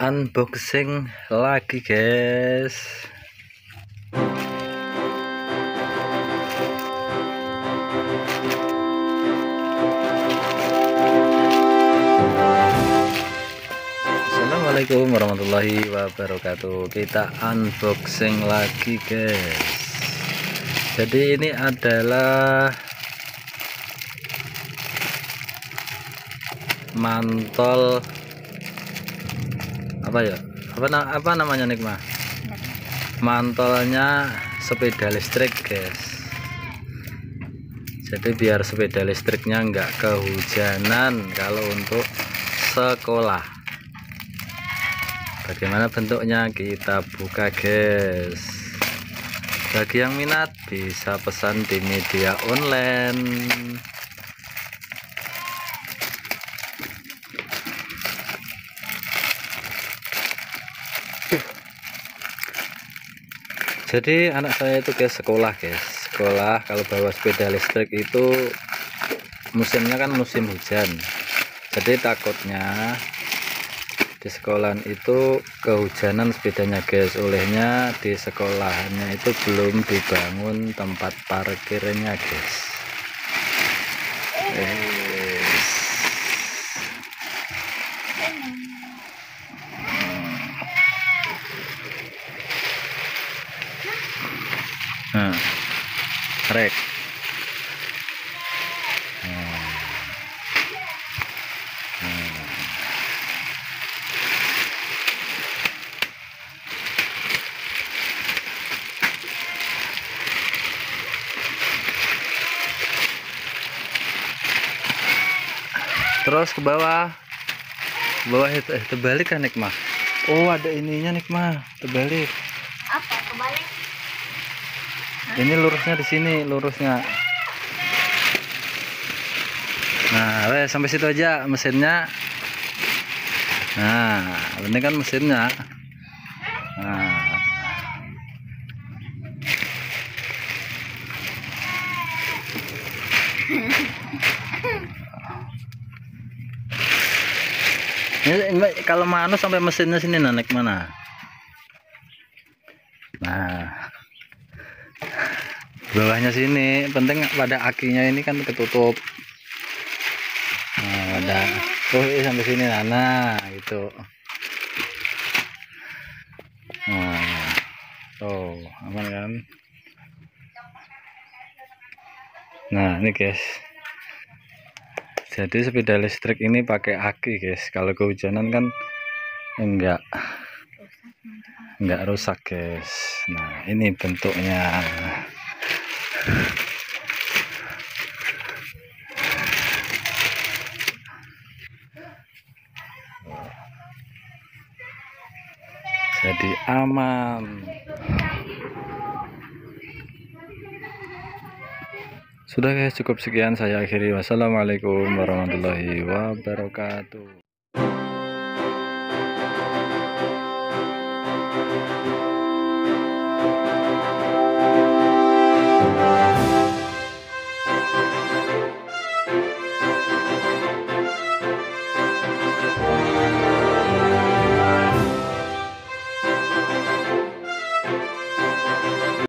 Unboxing lagi guys. Assalamualaikum warahmatullahi wabarakatuh. Kita unboxing lagi guys. Jadi ini adalah mantol apa namanya Nikmah? Mantolnya sepeda listrik guys. Jadi biar sepeda listriknya enggak kehujanan kalau untuk sekolah. Bagaimana bentuknya, kita buka guys. Bagi yang minat bisa pesan di media online. Jadi anak saya itu guys sekolah kalau bawa sepeda listrik itu musimnya kan musim hujan, jadi takutnya di sekolahan itu kehujanan sepedanya guys. Olehnya di sekolahannya itu belum dibangun tempat parkirnya guys. Nah, rek. Terus ke bawah itu terbalik kan Nikmah? Oh ada ininya Nikmah, terbalik. Apa kebalik? Ini lurusnya di sini, lurusnya. Nah, sampai situ aja mesinnya. Nah, ini kan mesinnya. Nah. Ini kalau manu sampai mesinnya sini naik mana? Nah. Bawahnya sini, penting pada akinya ini kan ketutup. Nah, ada sampai sini nah gitu. Nah, tuh aman kan? Nah ini guys, jadi sepeda listrik ini pakai aki guys. Kalau kehujanan kan enggak rusak guys. Nah ini bentuknya. Jadi aman. Sudah guys, cukup sekian saya akhiri. Wassalamualaikum warahmatullahi wabarakatuh.